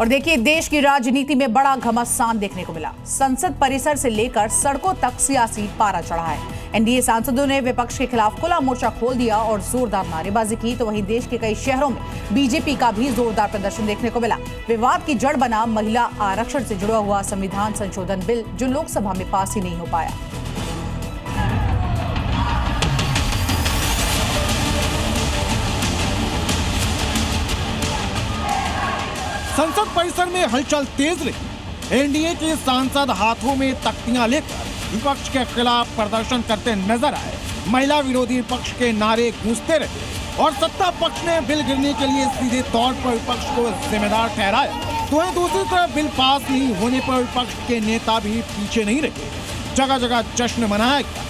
और देखिए, देश की राजनीति में बड़ा घमासान देखने को मिला। संसद परिसर से लेकर सड़कों तक सियासी पारा चढ़ा है। एनडीए सांसदों ने विपक्ष के खिलाफ खुला मोर्चा खोल दिया और जोरदार नारेबाजी की। तो वहीं देश के कई शहरों में बीजेपी का भी जोरदार प्रदर्शन देखने को मिला। विवाद की जड़ बना महिला आरक्षण से जुड़ा हुआ संविधान संशोधन बिल, जो लोकसभा में पास ही नहीं हो पाया। संसद परिसर में हलचल तेज रही। एनडीए के सांसद हाथों में तख्तियां लेकर विपक्ष के खिलाफ प्रदर्शन करते नजर आए। महिला विरोधी पक्ष के नारे गूंजते रहे और सत्ता पक्ष ने बिल गिरने के लिए सीधे तौर पर विपक्ष को जिम्मेदार ठहराया। तो वहीं दूसरी तरफ बिल पास नहीं होने पर विपक्ष के नेता भी पीछे नहीं रहे। जगह जगह जश्न मनाया गया।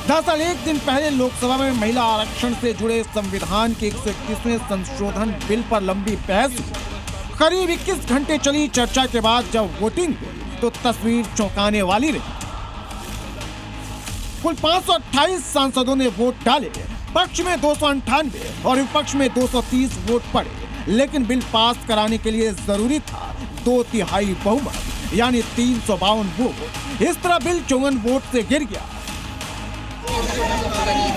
दरअसल एक दिन पहले लोकसभा में महिला आरक्षण से जुड़े संविधान के 121वें संशोधन बिल पर लंबी बहस हुई। करीब 21 घंटे चली चर्चा के बाद जब वोटिंग हुई तो तस्वीर चौंकाने वाली रही। कुल 528 सांसदों ने वोट डाले। पक्ष में 298 और विपक्ष में 230 वोट पड़े, लेकिन बिल पास कराने के लिए जरूरी था 2/3 बहुमत, यानी 352 वोट। इस तरह बिल 54 वोट से गिर गया।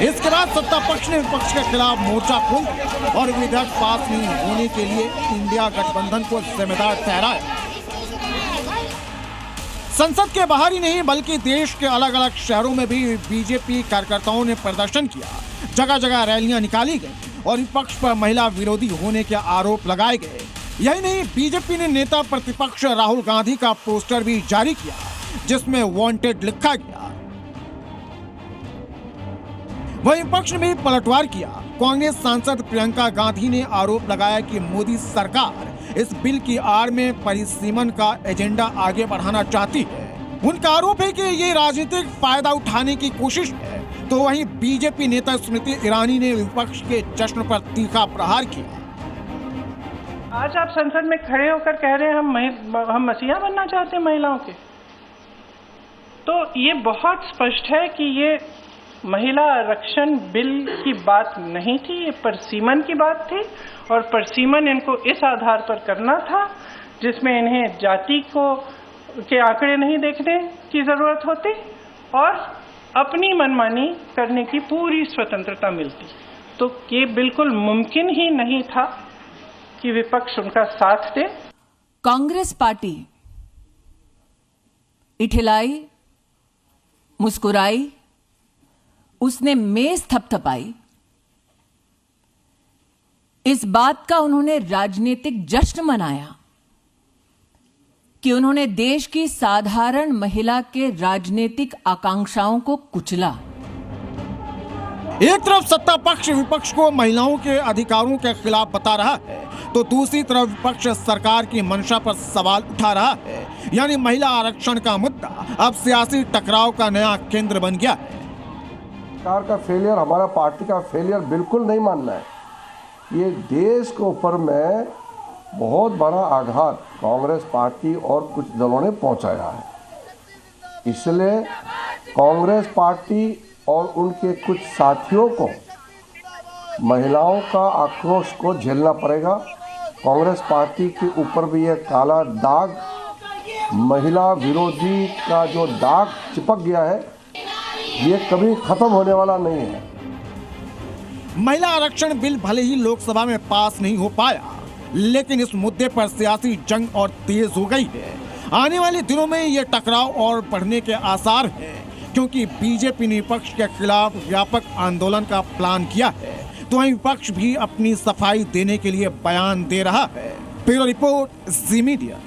इसके बाद सत्ता पक्ष ने विपक्ष के खिलाफ मोर्चा खोल दिया और विधेयक पास नहीं होने के लिए इंडिया गठबंधन को जिम्मेदार ठहराया। संसद के बाहर ही नहीं बल्कि देश के अलग अलग शहरों में भी बीजेपी कार्यकर्ताओं ने प्रदर्शन किया। जगह जगह रैलियां निकाली गई और विपक्ष पर महिला विरोधी होने के आरोप लगाए गए। यही नहीं, बीजेपी ने नेता प्रतिपक्ष राहुल गांधी का पोस्टर भी जारी किया, जिसमें वांटेड लिखा गया। वहीं विपक्ष ने भी पलटवार किया। कांग्रेस सांसद प्रियंका गांधी ने आरोप लगाया कि मोदी सरकार इस बिल की आड़ में परिसीमन का एजेंडा आगे बढ़ाना चाहती है। उनका आरोप है कि ये राजनीतिक फायदा उठाने की कोशिश है। तो वहीं बीजेपी नेता स्मृति ईरानी ने विपक्ष के जश्न पर तीखा प्रहार किया। आज आप संसद में खड़े होकर कह रहे हैं हम मसीहा बनना चाहते हैं महिलाओं के। तो ये बहुत स्पष्ट है कि ये महिला आरक्षण बिल की बात नहीं थी, ये परसीमन की बात थी। और परसीमन इनको इस आधार पर करना था जिसमें इन्हें जाति के आंकड़े नहीं देखने की जरूरत होती और अपनी मनमानी करने की पूरी स्वतंत्रता मिलती। तो ये बिल्कुल मुमकिन ही नहीं था कि विपक्ष उनका साथ दे। कांग्रेस पार्टी इठिलाई, मुस्कुराई, उसने मेज थपथपाई। इस बात का उन्होंने राजनीतिक जश्न मनाया कि उन्होंने देश की साधारण महिला के राजनीतिक आकांक्षाओं को कुचला। एक तरफ सत्ता पक्ष विपक्ष को महिलाओं के अधिकारों के खिलाफ बता रहा है, तो दूसरी तरफ विपक्ष सरकार की मंशा पर सवाल उठा रहा है। यानी महिला आरक्षण का मुद्दा अब सियासी टकराव का नया केंद्र बन गया है। सरकार का फेलियर, हमारा पार्टी का फेलियर बिल्कुल नहीं मानना है। ये देश के ऊपर में बहुत बड़ा आघात कांग्रेस पार्टी और कुछ दलों ने पहुंचाया है। इसलिए कांग्रेस पार्टी और उनके कुछ साथियों को महिलाओं का आक्रोश को झेलना पड़ेगा। कांग्रेस पार्टी के ऊपर भी यह काला दाग, महिला विरोधी का जो दाग चिपक गया है, ये कभी खत्म होने वाला नहीं है। महिला आरक्षण बिल भले ही लोकसभा में पास नहीं हो पाया, लेकिन इस मुद्दे पर सियासी जंग और तेज हो गई है। आने वाले दिनों में ये टकराव और बढ़ने के आसार हैं, क्योंकि बीजेपी ने विपक्ष के खिलाफ व्यापक आंदोलन का प्लान किया है। तो वहीं विपक्ष भी अपनी सफाई देने के लिए बयान दे रहा है। ब्यूरो रिपोर्ट, जी मीडिया।